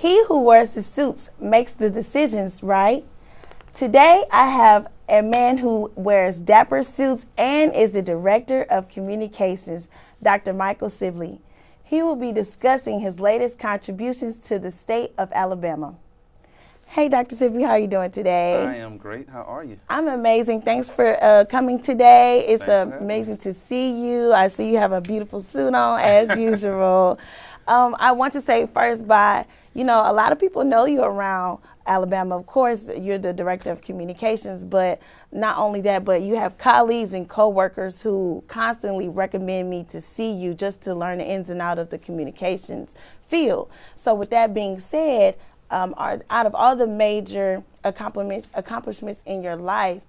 He who wears the suits makes the decisions, right? Today, I have a man who wears dapper suits and is the Director of Communications, Dr. Michael Sibley. He will be discussing his latest contributions to the state of Alabama. Hey, Dr. Sibley, how are you doing today? I am great. How are you? I'm amazing. Thanks for coming today. It's Thanks amazing to see you. I see you have a beautiful suit on, as usual. I want to say first a lot of people know you around Alabama. Of course, you're the Director of Communications, but not only that, but you have colleagues and coworkers who constantly recommend me to see you just to learn the ins and outs of the communications field. So with that being said, out of all the major accomplishments in your life,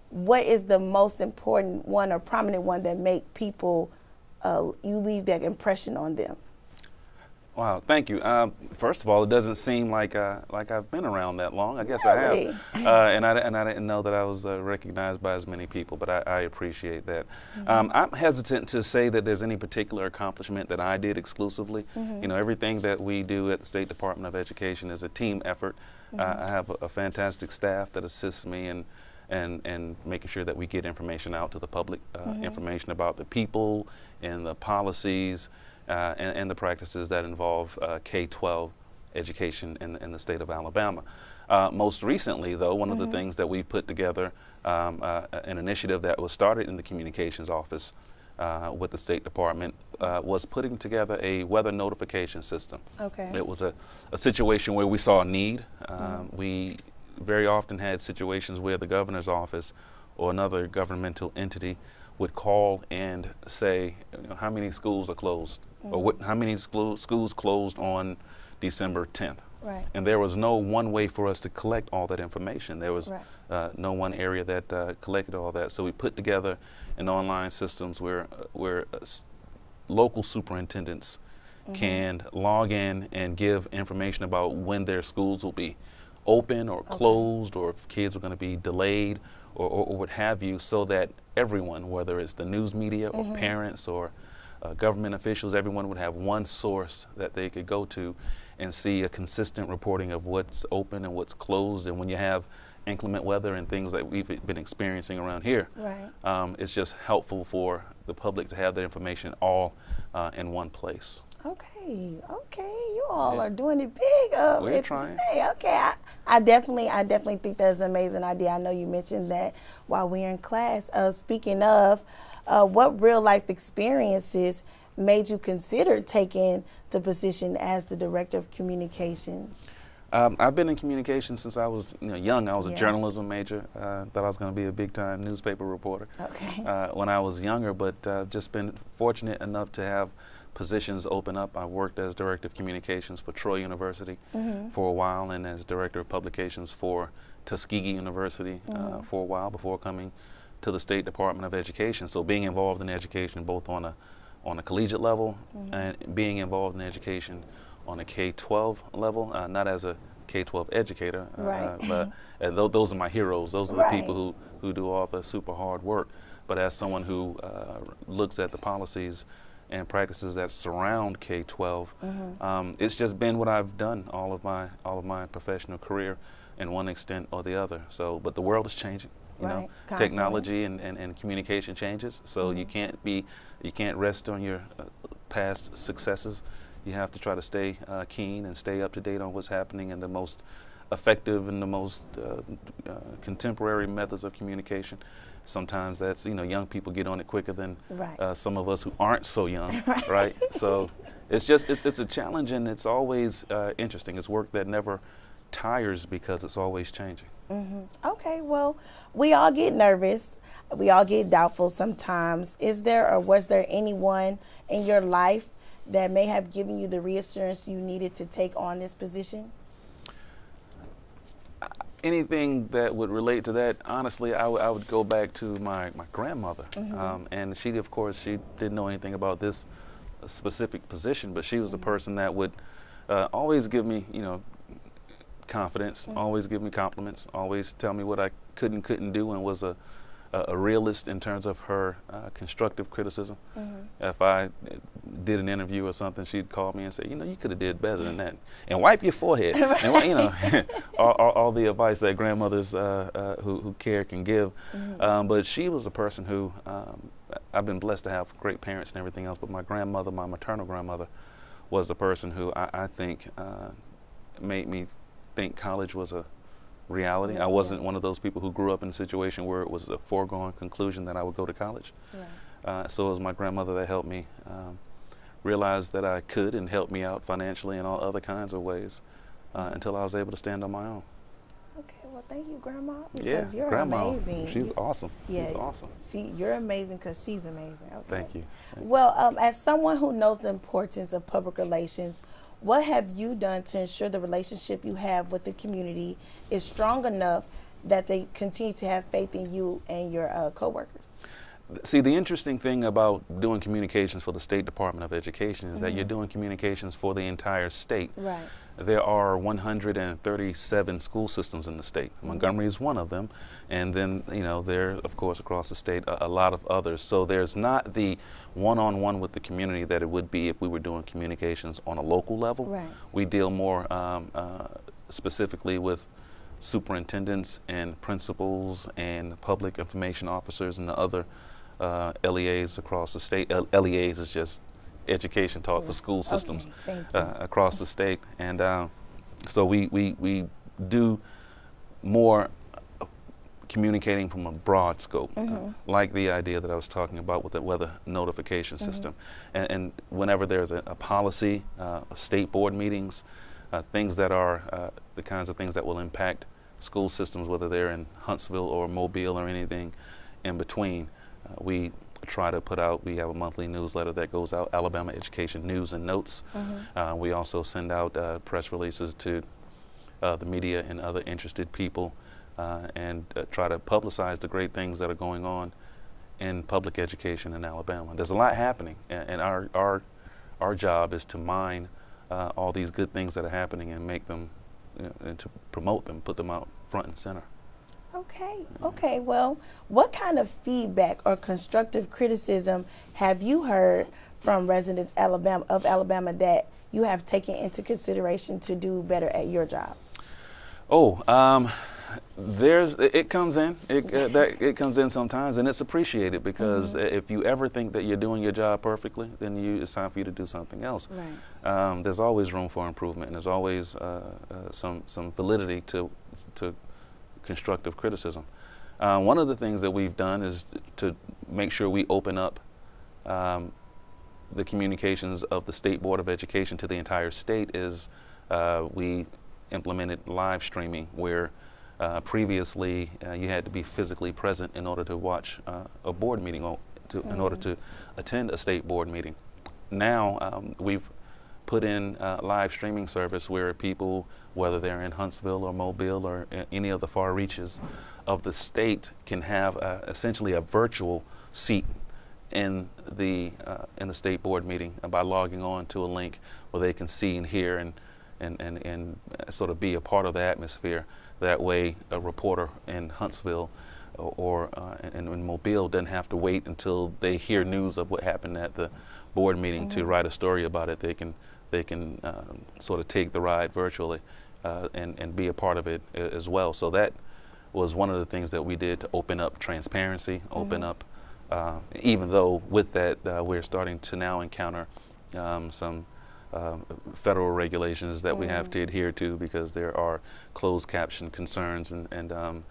what is the most important one or prominent one that make people, you leave that impression on them? Wow, thank you. First of all, it doesn't seem like I've been around that long. I guess Really? I have, and I didn't know that I was recognized by as many people, but I appreciate that. I'm hesitant to say that there's any particular accomplishment that I did exclusively. You know, everything that we do at the State Department of Education is a team effort. I have a fantastic staff that assists me in making sure that we get information out to the public, information about the people and the policies, and the practices that involve K-12 education in the state of Alabama. Most recently, though, one of the things that we put together, an initiative that was started in the communications office with the State Department, was putting together a weather notification system. Okay. It was a situation where we saw a need. We very often had situations where the governor's office or another governmental entity would call and say, how many schools are closed, or how many schools closed on December 10th. Right. And there was no one way for us to collect all that information. There was no one area that collected all that. So we put together an online systems where local superintendents can log in and give information about when their schools will be open or closed, or if kids are going to be delayed, or what have you, so that everyone, whether it's the news media or parents or government officials, everyone would have one source that they could go to and see a consistent reporting of what's open and what's closed. And when you have inclement weather and things that we've been experiencing around here, it's just helpful for the public to have that information all in one place. Okay, you all are doing it big. We're trying. Okay, I definitely think that's an amazing idea. I know you mentioned that while we were in class. Speaking of, what real life experiences made you consider taking the position as the Director of Communications? I've been in communications since I was young. I was a journalism major. Thought I was going to be a big-time newspaper reporter when I was younger, but just been fortunate enough to have positions open up. I worked as Director of Communications for Troy University for a while, and as Director of Publications for Tuskegee University for a while before coming to the State Department of Education. So being involved in education both on a collegiate level and being involved in education on a K-12 level, not as a K-12 educator, but those are my heroes. Those are the people who do all the super hard work. But as someone who looks at the policies and practices that surround K-12, it's just been what I've done all of my professional career in one extent or the other. So, but the world is changing. You know, technology and communication changes. So you can't rest on your past successes. You have to try to stay keen and stay up to date on what's happening, and the most effective and the most contemporary methods of communication. Sometimes that's, young people get on it quicker than some of us who aren't so young, right? So it's a challenge, and it's always interesting. It's work that never tires because it's always changing. Okay, well, we all get nervous. We all get doubtful sometimes. Is there or was there anyone in your life that may have given you the reassurance you needed to take on this position? Anything that would relate to that, honestly, I would go back to my grandmother. And she, of course, she didn't know anything about this specific position, but she was the person that would always give me, confidence, always give me compliments, always tell me what I couldn't do, and was a a realist in terms of her constructive criticism. Mm-hmm. If I did an interview or something, she'd call me and say, you know, you could have did better than that, and wipe your forehead, and you know, all the advice that grandmothers who care can give. Mm-hmm. But she was a person who I've been blessed to have great parents and everything else. But my grandmother, my maternal grandmother, was the person who I think made me think college was a reality. I wasn't one of those people who grew up in a situation where it was a foregone conclusion that I would go to college. Right. So it was my grandmother that helped me realize that I could, and helped me out financially in all other kinds of ways until I was able to stand on my own. Okay, well, thank you, Grandma, because you're Grandma, amazing. She's awesome. Yeah, she's awesome. You're amazing because she's amazing. Okay. Thank you. Well, as someone who knows the importance of public relations, what have you done to ensure the relationship you have with the community is strong enough that they continue to have faith in you and your coworkers? See, the interesting thing about doing communications for the State Department of Education is that you're doing communications for the entire state. Right. There are 137 school systems in the state. Montgomery is one of them, and then, you know, there, of course, across the state, a lot of others. So there's not the one-on-one with the community that it would be if we were doing communications on a local level. Right. We deal more specifically with superintendents and principals and public information officers and the other LEAs across the state. LEAs is just education talk for school systems across the state, and so we do more communicating from a broad scope, like the idea that I was talking about with the weather notification system, and whenever there's a policy, state board meetings, things that are the kinds of things that will impact school systems, whether they're in Huntsville or Mobile or anything in between, we try to put out. We have a monthly newsletter that goes out, Alabama Education News and Notes. We also send out press releases to the media and other interested people, and try to publicize the great things that are going on in public education in Alabama. There's a lot happening, and our job is to mine all these good things that are happening and make them, and to promote them, put them out front and center. Okay, okay. Well, what kind of feedback or constructive criticism have you heard from residents of Alabama that you have taken into consideration to do better at your job? Oh, it comes in. It comes in sometimes, and it's appreciated, because if you ever think that you're doing your job perfectly, then it's time for you to do something else. Right. There's always room for improvement, and there's always some validity to constructive criticism. One of the things that we've done is to make sure we open up the communications of the State Board of Education to the entire state. Is we implemented live streaming, where previously you had to be physically present in order to watch a board meeting, or in order to attend a state board meeting. Now we've put in a live streaming service where people, whether they're in Huntsville or Mobile or any of the far reaches of the state, can have essentially a virtual seat in the state board meeting by logging on to a link where they can see and hear and sort of be a part of the atmosphere. That way, a reporter in Huntsville or in Mobile doesn't have to wait until they hear news of what happened at the board meeting to write a story about it. They can sort of take the ride virtually and be a part of it as well. So that was one of the things that we did to open up transparency, open up, even though with that we're starting to now encounter some federal regulations that we have to adhere to, because there are closed caption concerns and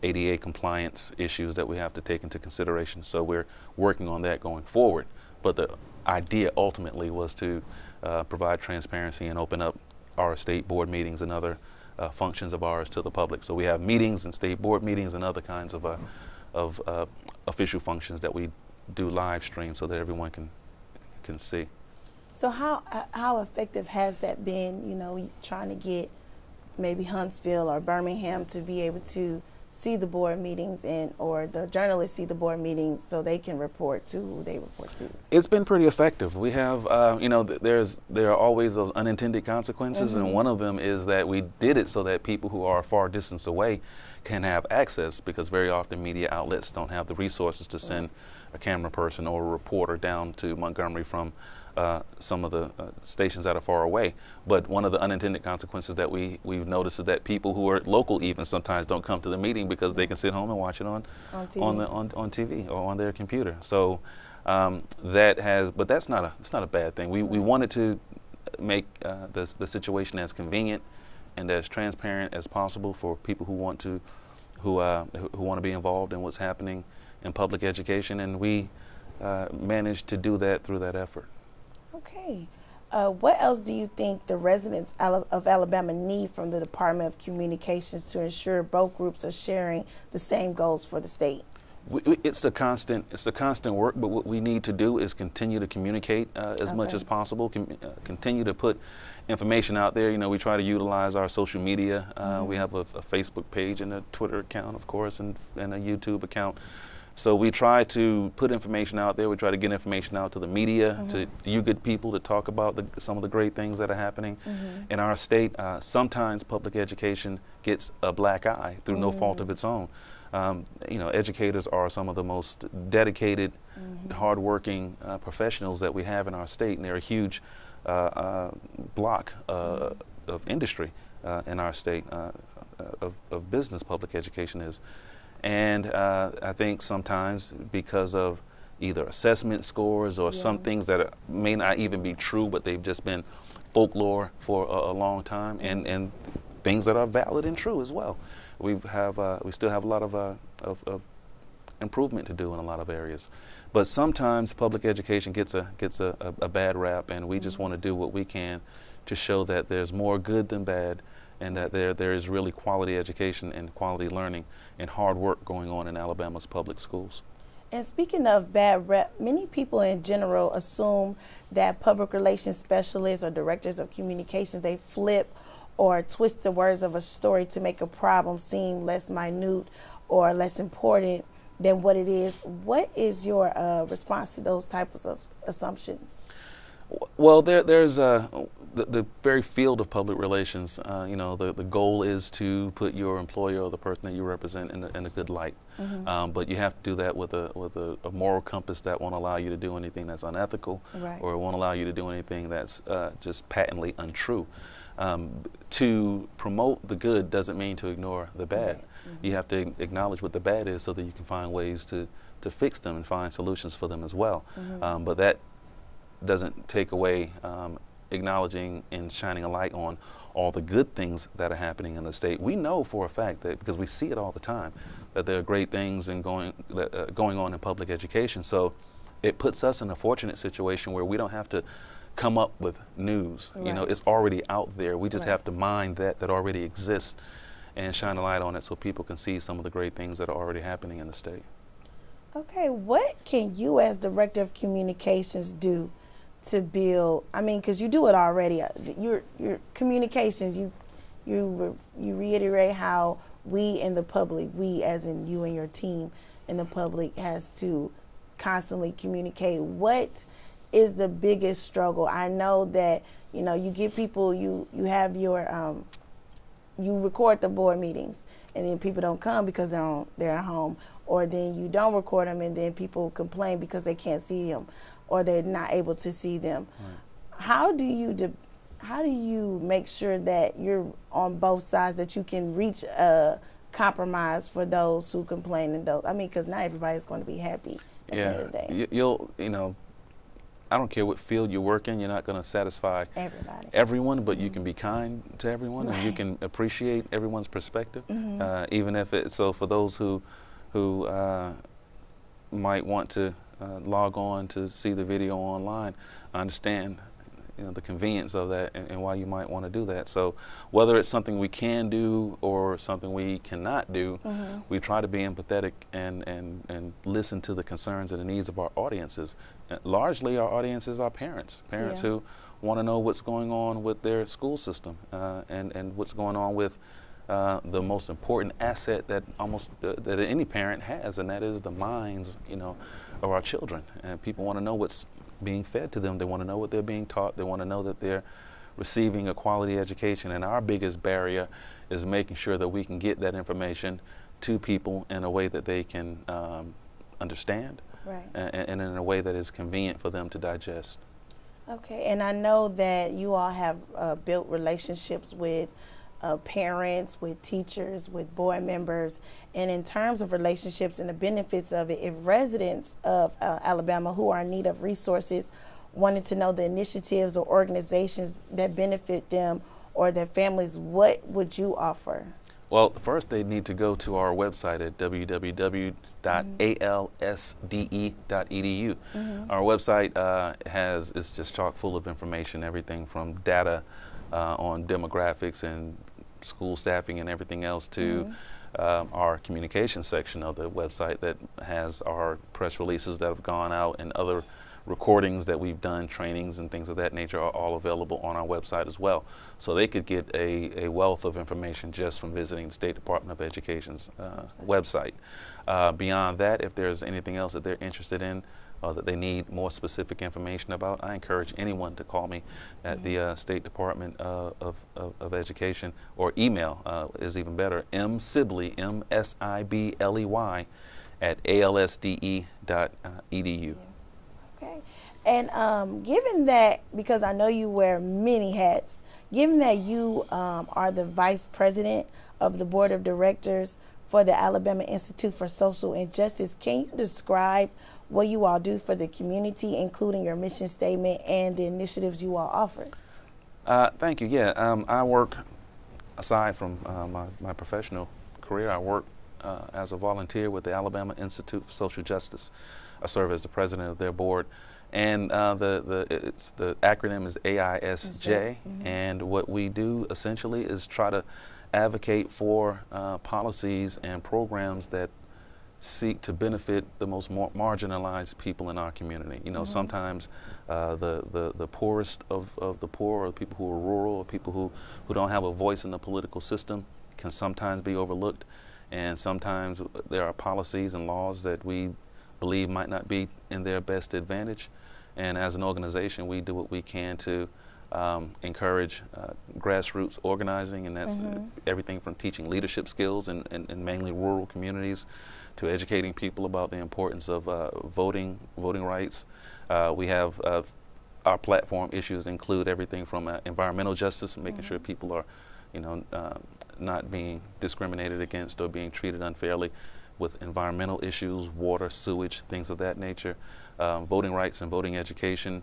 ADA compliance issues that we have to take into consideration. So we're working on that going forward. But the idea ultimately was to provide transparency and open up our state board meetings and other functions of ours to the public. So we have meetings and state board meetings and other kinds of official functions that we do live stream so that everyone can see. So how effective has that been, trying to get maybe Huntsville or Birmingham to be able to see the board meetings or the journalists see the board meetings so they can report to who they report to? It's been pretty effective. We have, there are always those unintended consequences, and one of them is that we did it so that people who are far distance away can have access, because very often media outlets don't have the resources to send a camera person or a reporter down to Montgomery from some of the stations that are far away. But one of the unintended consequences that we've noticed is that people who are local even sometimes don't come to the meeting because they can sit home and watch it on TV or on their computer. So but that's not a bad thing. We wanted to make the situation as convenient and as transparent as possible for people who want to be involved in what's happening in public education, and we managed to do that through that effort. Okay. What else do you think the residents of Alabama need from the Department of Communications to ensure both groups are sharing the same goals for the state? It's a constant work, but what we need to do is continue to communicate as much as possible, continue to put information out there. We try to utilize our social media. We have a Facebook page and a Twitter account, of course, and a YouTube account. So we try to put information out there. We try to get information out to the media, to you good people, to talk about some of the great things that are happening in our state. Sometimes public education gets a black eye through no fault of its own. Educators are some of the most dedicated, hardworking professionals that we have in our state, and they're a huge block of industry in our state, of business. Public education is. And I think sometimes because of either assessment scores or some things that may not even be true, but they've just been folklore for a long time, and things that are valid and true as well. We still have a lot of improvement to do in a lot of areas. But sometimes public education gets a bad rap, and we just want to do what we can to show that there's more good than bad, and that there is really quality education and quality learning and hard work going on in Alabama's public schools. And speaking of bad rep, many people in general assume that public relations specialists or directors of communications, they flip or twist the words of a story to make a problem seem less minute or less important than what it is. What is your response to those types of assumptions? Well, there's the very field of public relations. The goal is to put your employer or the person that you represent in a good light. But you have to do that with a moral compass that won't allow you to do anything that's unethical, or it won't allow you to do anything that's just patently untrue. To promote the good doesn't mean to ignore the bad. You have to acknowledge what the bad is so that you can find ways to fix them and find solutions for them as well. But that doesn't take away acknowledging and shining a light on all the good things that are happening in the state. We know for a fact that, because we see it all the time, that there are great things going on in public education. So it puts us in a fortunate situation where we don't have to come up with news. It's already out there. We just have to mine that already exists and shine a light on it so people can see some of the great things that are already happening in the state. Okay, what can you as Director of Communications do to build, because you do it already, your communications, you reiterate how we in the public, we as in you and your team in the public, has to constantly communicate. What is the biggest struggle? I know that, you get people, you have your, you record the board meetings, and then people don't come because they're at home, or then you don't record them and then people complain because they can't see them, or they're not able to see them. How do you make sure that you're on both sides, that you can reach a compromise for those who complain, and those, because not everybody's going to be happy at the end of the day. I don't care what field you work in, you're not going to satisfy everyone, but you can be kind to everyone, and you can appreciate everyone's perspective, even if it's, so for those who might want to log on to see the video online, I understand the convenience of that and why you might want to do that. So whether it's something we can do or something we cannot do, we try to be empathetic and listen to the concerns and the needs of our audiences. Largely our audiences are parents who want to know what's going on with their school system, and what's going on with the most important asset that that any parent has, and that is the minds, of our children. And people want to know what's being fed to them. They want to know what they're being taught. They want to know that they're receiving a quality education. And our biggest barrier is making sure that we can get that information to people in a way that they can understand, right, and in a way that is convenient for them to digest. Okay, and I know that you all have built relationships with parents, with teachers, with board members, and in terms of relationships and the benefits of it, if residents of Alabama who are in need of resources wanted to know the initiatives or organizations that benefit them or their families, what would you offer? Well, first they need to go to our website at www.alsde.edu. Our website is just chock full of information, everything from data on demographics and school staffing and everything else to our communication section of the website that has our press releases that have gone out and other recordings that we've done, trainings and things of that nature are all available on our website as well. So they could get a wealth of information just from visiting the State Department of Education's website. Beyond that, if there's anything else that they're interested in or that they need more specific information about, I encourage anyone to call me at the State Department of Education, or email is even better, msibley, M-S-I-B-L-E-Y, at alsde.edu. Okay. And given that, because I know you wear many hats, given that you are the vice president of the board of directors for the Alabama Institute for Social Injustice, can you describe what you all do for the community, including your mission statement and the initiatives you all offer? Thank you. Yeah, I work, aside from my professional career, I work as a volunteer with the Alabama Institute for Social Justice. I serve as the president of their board, and the acronym is AISJ. And what we do essentially is try to advocate for policies and programs that seek to benefit the most marginalized people in our community. Sometimes the poorest of the poor, or people who are rural, or people who don't have a voice in the political system, can sometimes be overlooked, and sometimes there are policies and laws that we believe might not be in their best advantage. And as an organization, we do what we can to encourage grassroots organizing, and that's everything from teaching leadership skills in mainly rural communities to educating people about the importance of voting rights. We have our platform issues include everything from environmental justice, making sure people are not being discriminated against or being treated unfairly with environmental issues, water, sewage, things of that nature, voting rights and voting education,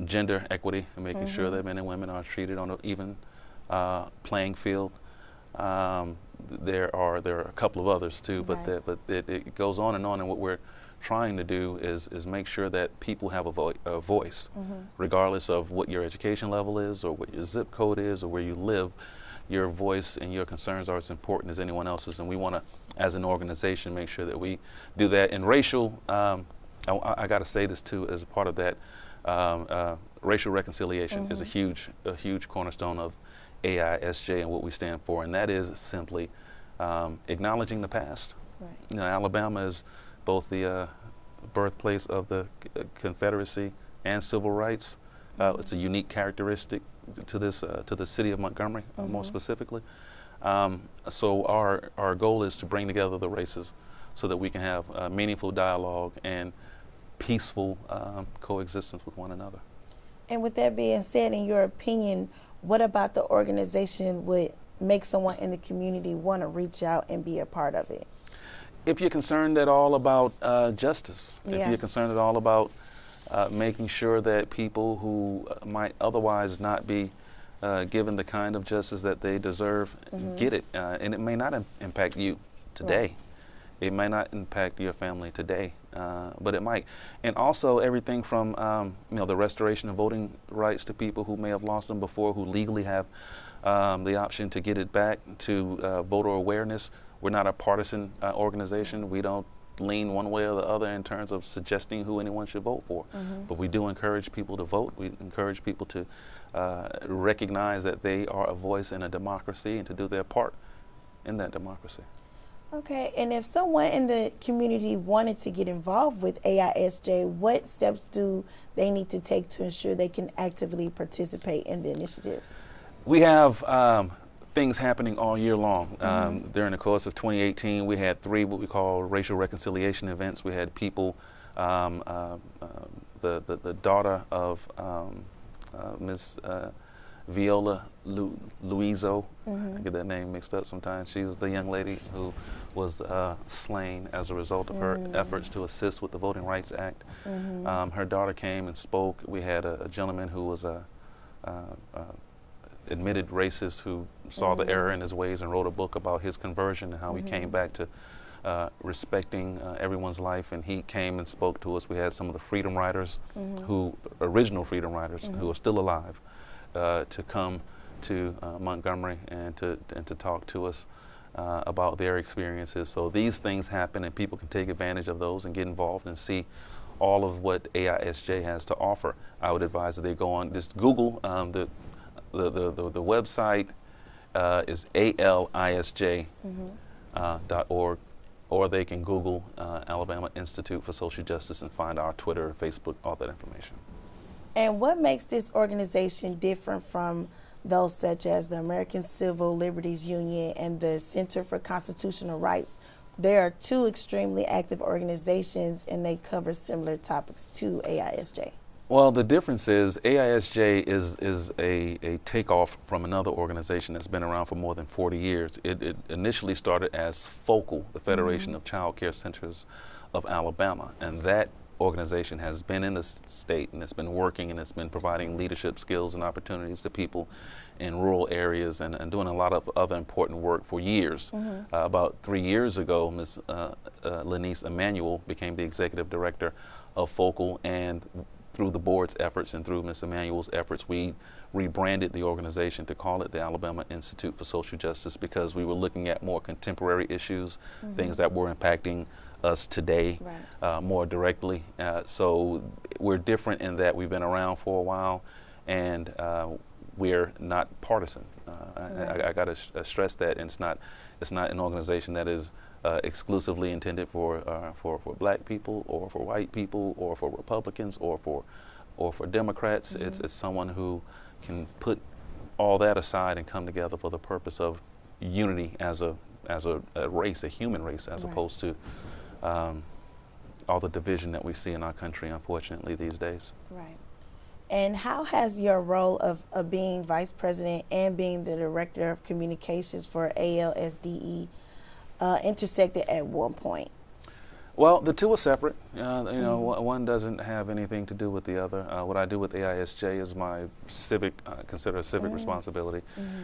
gender equity, and making sure that men and women are treated on an even playing field. There are a couple of others too, but it goes on, and what we're trying to do is make sure that people have a voice, regardless of what your education level is, or what your zip code is, or where you live. Your voice and your concerns are as important as anyone else's, and we want to, as an organization, make sure that we do that. And racial, I got to say this too, as a part of that, racial reconciliation is a huge cornerstone of AISJ and what we stand for, and that is simply acknowledging the past. Right. Alabama is both the birthplace of the Confederacy and civil rights. It's a unique characteristic to the city of Montgomery, more specifically. So our goal is to bring together the races so that we can have meaningful dialogue and peaceful coexistence with one another. And with that being said, in your opinion, what about the organization would make someone in the community want to reach out and be a part of it? If you're concerned at all about justice, if you're concerned at all about making sure that people who might otherwise not be given the kind of justice that they deserve get it, and it may not impact you today. Right. It may not impact your family today, but it might. And also everything from the restoration of voting rights to people who may have lost them before, who legally have the option to get it back, to voter awareness. We're not a partisan organization. We don't lean one way or the other in terms of suggesting who anyone should vote for. But we do encourage people to vote. We encourage people to recognize that they are a voice in a democracy and to do their part in that democracy. Okay, and if someone in the community wanted to get involved with AISJ, what steps do they need to take to ensure they can actively participate in the initiatives? We have things happening all year long. During the course of 2018, we had 3 what we call racial reconciliation events. We had people, the daughter of Miss Viola Luiso, I get that name mixed up sometimes. She was the young lady who was slain as a result of her efforts to assist with the Voting Rights Act. Her daughter came and spoke. We had a gentleman who was a admitted racist who saw the error in his ways and wrote a book about his conversion and how he came back to respecting everyone's life, and he came and spoke to us. We had some of the freedom riders, original freedom riders who are still alive, to come to Montgomery and to talk to us about their experiences. So these things happen, and people can take advantage of those and get involved and see all of what AISJ has to offer. I would advise that they go on, just Google the website is alisj.org, or they can Google Alabama Institute for Social Justice and find our Twitter, Facebook, all that information. And what makes this organization different from those such as the American Civil Liberties Union and the Center for Constitutional Rights? There are 2 extremely active organizations, and they cover similar topics to AISJ. Well, the difference is AISJ is a takeoff from another organization that's been around for more than 40 years. It initially started as FOCAL, the Federation of Child Care Centers of Alabama, and that organization has been in the state, and it's been working, and it's been providing leadership skills and opportunities to people in rural areas, and doing a lot of other important work for years. About 3 years ago, Ms. Lenice Emanuel became the executive director of FOCAL, and through the board's efforts and through Ms. Emanuel's efforts, we rebranded the organization to call it the Alabama Institute for Social Justice, because we were looking at more contemporary issues, things that were impacting us today more directly. So we're different in that we've been around for a while, and we're not partisan. I got to stress that, and it's not an organization that is exclusively intended for black people or for white people or for Republicans or for Democrats. It's someone who can put all that aside and come together for the purpose of unity as a race, a human race, as opposed to all the division that we see in our country, unfortunately, these days. Right. And how has your role of being vice president and being the director of communications for ALSDE intersected at one point? Well, the 2 are separate. One doesn't have anything to do with the other. What I do with AISJ is my consider a civic responsibility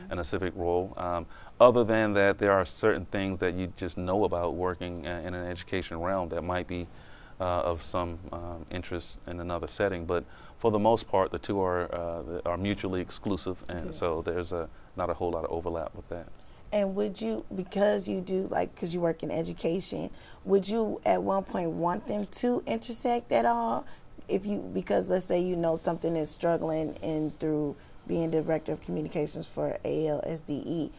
and a civic role. Other than that, there are certain things that you just know about working in an education realm that might be of some interest in another setting. But for the most part, the 2 are mutually exclusive, and so there's not a whole lot of overlap with that. And would you, because you work in education, would you at one point want them to intersect at all? Because let's say something is struggling through being director of communications for ALSDE,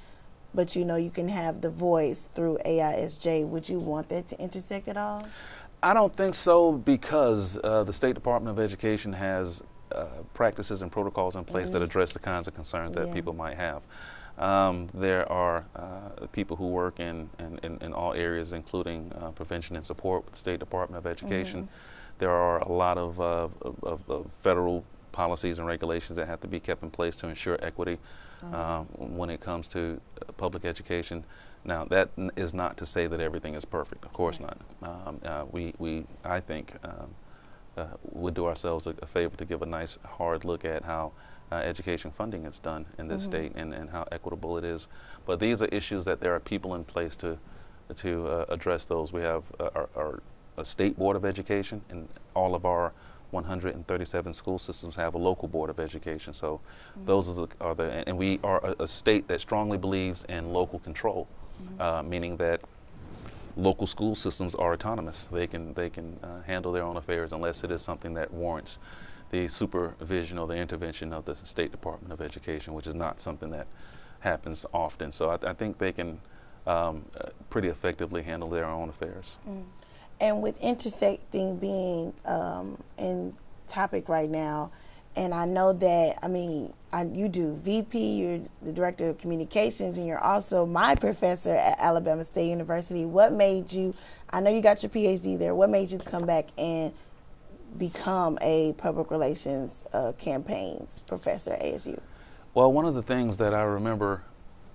but you can have the voice through AISJ. Would you want that to intersect at all? I don't think so, because the State Department of Education has practices and protocols in place that address the kinds of concerns that people might have. There are people who work in all areas, including prevention and support with the State Department of Education. There are a lot of federal policies and regulations that have to be kept in place to ensure equity when it comes to public education. Now, that is not to say that everything is perfect. Of course not. I think, would do ourselves a favor to give a nice hard look at how education funding is done in this state and how equitable it is. But these are issues that there are people in place to address those. We have a state board of education, and all of our 137 school systems have a local board of education. So those are and we are a state that strongly believes in local control, meaning that local school systems are autonomous. They can handle their own affairs unless it is something that warrants the supervision or the intervention of the State Department of Education, which is not something that happens often. So I think they can pretty effectively handle their own affairs. And with intersecting being in topic right now, and I know that, I mean, you do VP, you're the Director of Communications, and you're also my professor at Alabama State University. What made you, I know you got your PhD there, what made you come back and become a public relations campaigns professor at ASU? Well, one of the things that I remember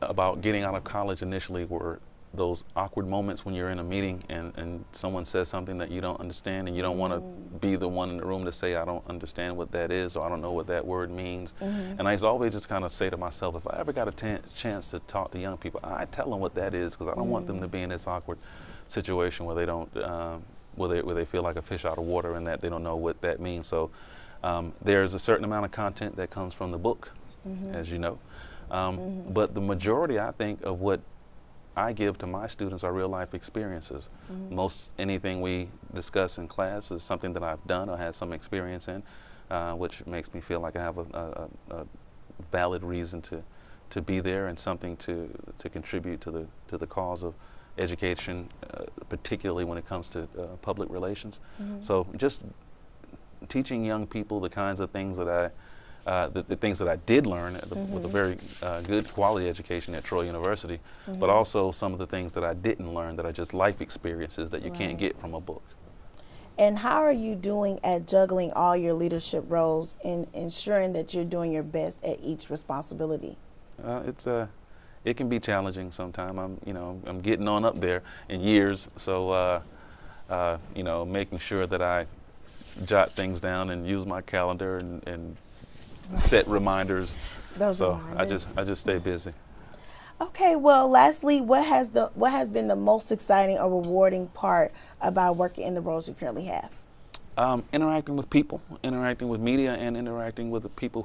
about getting out of college initially were those awkward moments when you're in a meeting and someone says something that you don't understand, and you don't want to be the one in the room to say, I don't understand what that is, or I don't know what that word means. And I used to always just kind of say to myself, if I ever got a chance to talk to young people, I tell them what that is, because I don't want them to be in this awkward situation where they don't, where they feel like a fish out of water and that they don't know what that means. So there's a certain amount of content that comes from the book, as you know. But the majority, I think, of what I give to my students are real life experiences. Most anything we discuss in class is something that I've done or had some experience in, which makes me feel like I have a valid reason to be there and something to contribute to the cause of education, particularly when it comes to public relations. So just teaching young people the kinds of things that the things that I did learn with a very good quality education at Troy University, but also some of the things that I didn't learn that are just life experiences that you can't get from a book. And how are you doing at juggling all your leadership roles and ensuring that you're doing your best at each responsibility? It can be challenging sometimes. I'm getting on up there in years, so making sure that I jot things down and use my calendar and set reminders. I just stay busy. Okay, well, lastly, what has been the most exciting or rewarding part about working in the roles you currently have? Interacting with people, interacting with media, and interacting with the people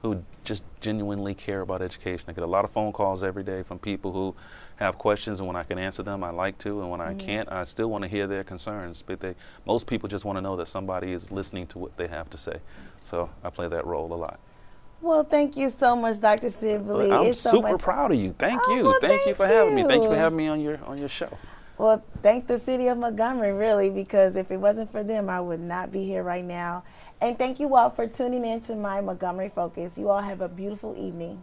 who just genuinely care about education. I get a lot of phone calls every day from people who have questions, and when I can answer them, I like to, and when I can't, I still want to hear their concerns. But most people just want to know that somebody is listening to what they have to say. So I play that role a lot. Well, thank you so much, Dr. Sibley. I'm super proud of you. Thank you. Well, thank you for having me. Thank you for having me on your show. Well, thank the city of Montgomery, really, because if it wasn't for them, I would not be here right now. And thank you all for tuning in to my Montgomery Focus. You all have a beautiful evening.